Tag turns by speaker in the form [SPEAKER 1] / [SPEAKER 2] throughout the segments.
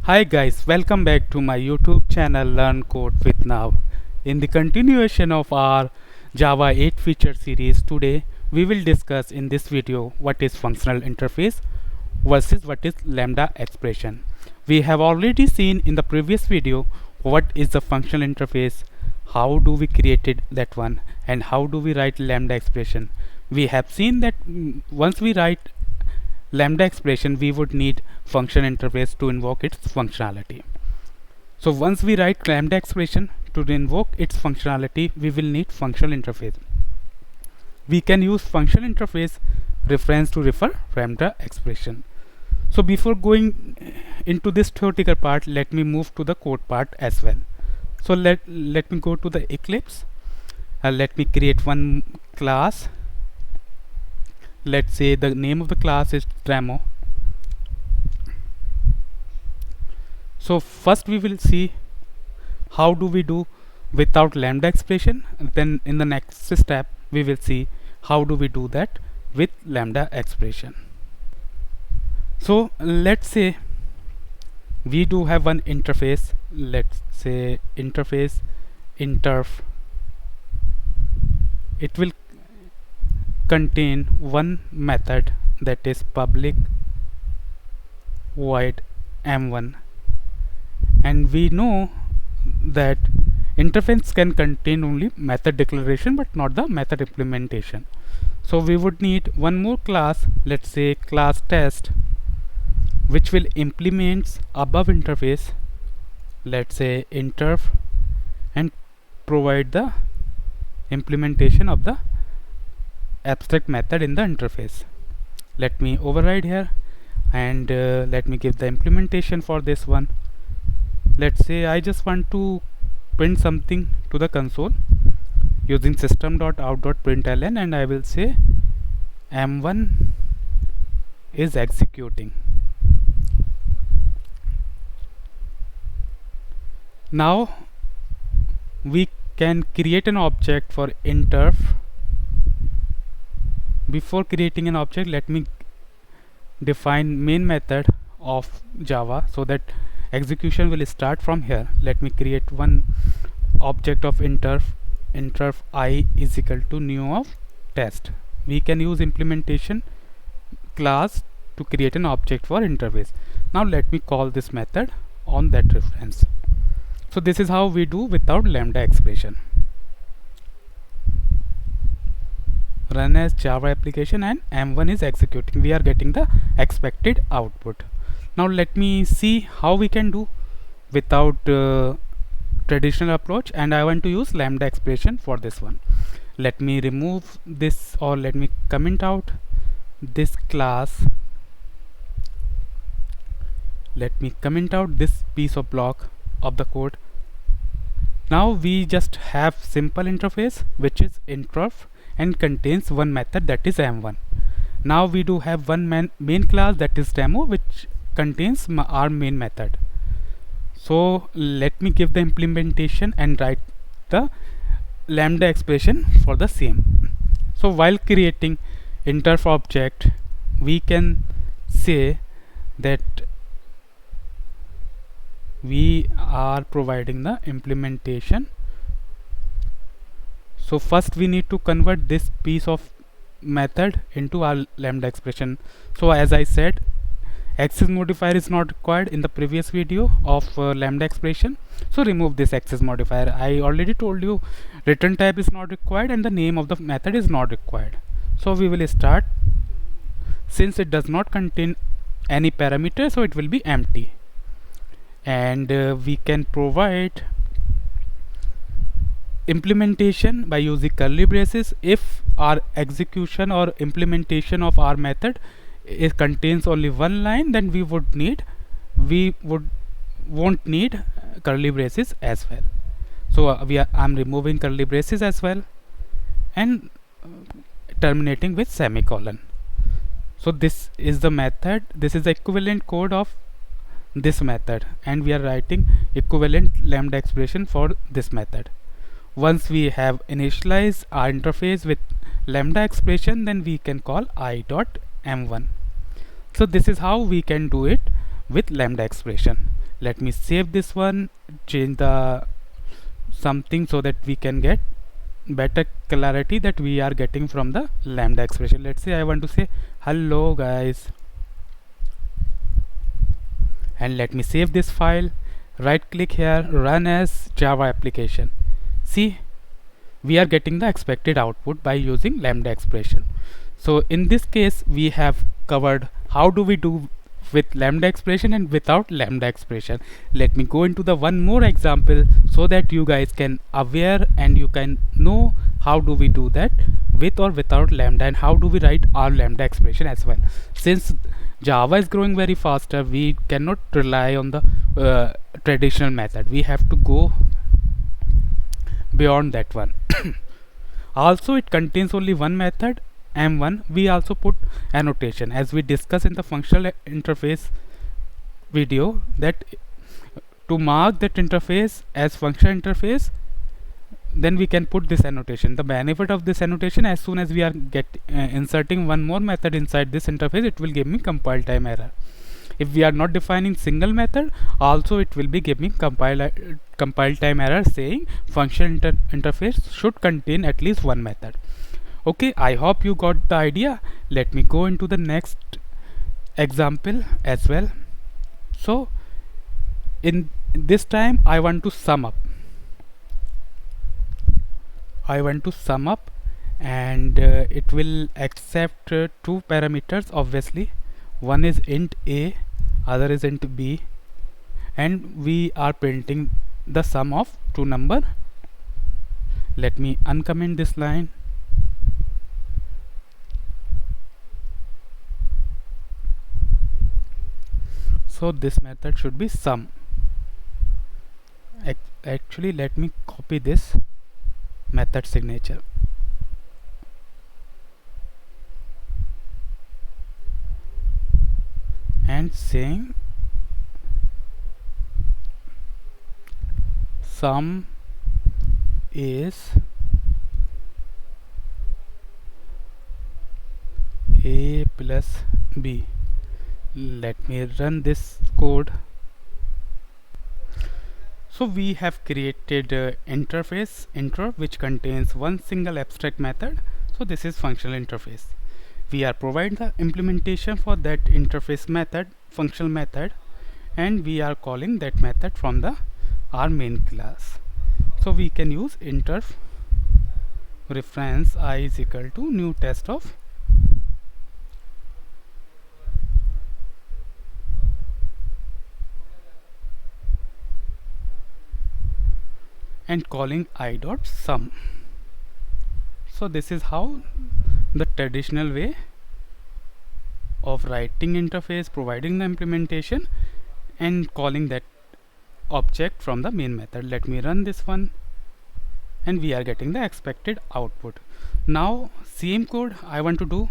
[SPEAKER 1] Hi guys, welcome back to my YouTube channel Learn Code with Now. In the continuation of our Java 8 feature series, today we will discuss in this video what is functional interface versus what is Lambda expression. We have already seen in the previous video what is the functional interface, how do we created that one, and how do we write Lambda expression. We have seen that once we write Lambda expression, we would need function interface to invoke its functionality. So once we write Lambda expression to invoke its functionality, we will need functional interface. We can use functional interface reference to refer Lambda expression. So before going into this theoretical part, let me move to the code part as well. So let me go to the Eclipse. Let me create one class. Let's say the name of the class is demo. So first we will see how do we do without Lambda expression, and then in the next step we will see how do we do that with Lambda expression. So let's say we do have one interface. Let's say interface interf. It will contain one method, that is public void m1, and we know that interface can contain only method declaration but not the method implementation. So we would need one more class, let's say class test, which will implement above interface, let's say interf, and provide the implementation of the abstract method in the interface. Let me override here and let me give the implementation for this one. Let's say I just want to print something to the console using system.out.println, and I will say m1 is executing. Now we can create an object for interf. Before creating an object, let me define main method of Java so that execution will start from here. Let me create one object of interf I is equal to new of test. We can use implementation class to create an object for interface. Now let me call this method on that reference. So this is how we do without Lambda expression. Run as Java application and m1 is executing. We are getting the expected output. Now let me see how we can do without traditional approach, and I want to use Lambda expression for this one. Let me remove this, or let me comment out this class. Let me comment out this piece of block of the code. Now we just have simple interface which is interf and contains one method, that is m1. Now we do have one main class, that is demo, which contains our main method. So let me give the implementation and write the Lambda expression for the same. So while creating interf object, we can say that we are providing the implementation. So first we need to convert this piece of method into our Lambda expression. So as I said, access modifier is not required in the previous video of Lambda expression. So remove this access modifier. I already told you return type is not required and the name of the method is not required. So we will start. Since it does not contain any parameter, so it will be empty. And we can provide implementation by using curly braces. If our execution or implementation of our method contains only one line, then we won't need curly braces as well. So I'm removing curly braces as well and terminating with semicolon. So this is the method, this is the equivalent code of this method, and we are writing equivalent Lambda expression for this method. Once we have initialized our interface with Lambda expression, then we can call i.m1. So this is how we can do it with Lambda expression. Let me save this one, change the something so that we can get better clarity that we are getting from the lambda expression. Let's say I want to say hello guys, and let me save this file, right click here, run as Java application. See, we are getting the expected output by using lambda expression. So in this case we have covered how do we do with lambda expression and without lambda expression. Let me go into the one more example so that you guys can aware and you can know how do we do that with or without lambda, and how do we write our lambda expression as well. Since Java is growing very faster, we cannot rely on the traditional method. We have to go beyond that one. Also, it contains only one method, m1. We also put annotation as we discussed in the functional interface video, that to mark that interface as function interface, then we can put this annotation. The benefit of this annotation, as soon as we are inserting one more method inside this interface, it will give me compile time error. If we are not defining single method, also it will be giving compile time error saying function interface should contain at least one method. Okay, I hope you got the idea. Let me go into the next example as well. So in this time I want to sum up. And it will accept two parameters obviously. One is int a, other is int b, and we are printing the sum of two number. Let me uncomment this line. So this method should be sum. Actually, let me copy this method signature and saying sum is a plus b. Let me run this code. So we have created interface intro, which contains one single abstract method. So this is functional interface. We are providing the implementation for that interface method, functional method, and we are calling that method from the our main class. So we can use interf reference I is equal to new test of and calling I dot sum. So this is how the traditional way of writing interface, providing the implementation and calling that object from the main method. Let me run this one, and we are getting the expected output. Now same code I want to do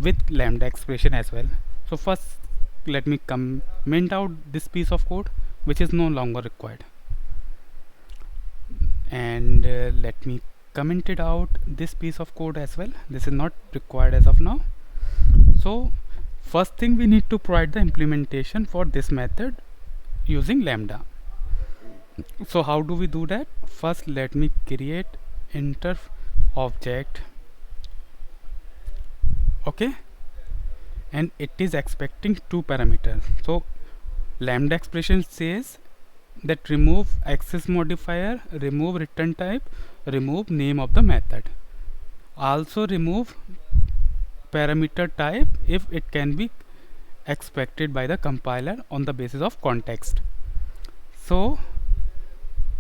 [SPEAKER 1] with lambda expression as well. So first let me comment out this piece of code which is no longer required, and let me comment it out this piece of code as well. This is not required as of now. So first thing, we need to provide the implementation for this method using lambda. So how do we do that? First let me create interf object, okay, and it is expecting two parameters. So lambda expression says that remove access modifier, remove return type, remove name of the method. Also remove parameter type if it can be expected by the compiler on the basis of context. So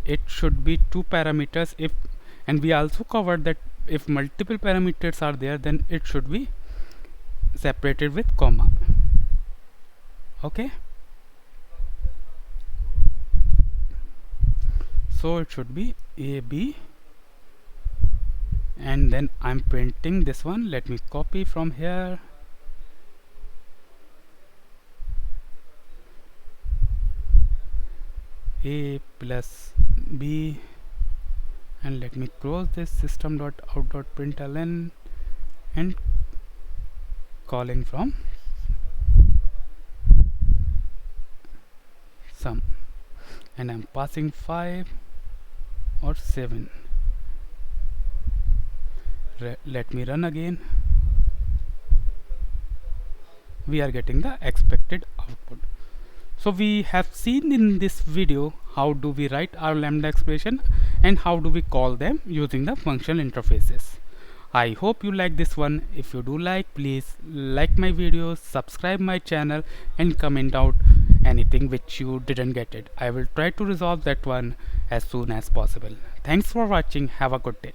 [SPEAKER 1] it should be two parameters if, and we also covered that if multiple parameters are there, then it should be separated with comma. Okay, so it should be a b, and then I'm printing this one. Let me copy from here, a plus b, and let me close this system.out.println and calling from sum, and I'm passing 5 or 7. Let me run again. We are getting the expected output. So we have seen in this video how do we write our lambda expression and how do we call them using the functional interfaces. I hope you like this one. If you do like, please like my videos, subscribe my channel, and comment out anything which you didn't get it. I will try to resolve that one as soon as possible. Thanks for watching. Have a good day.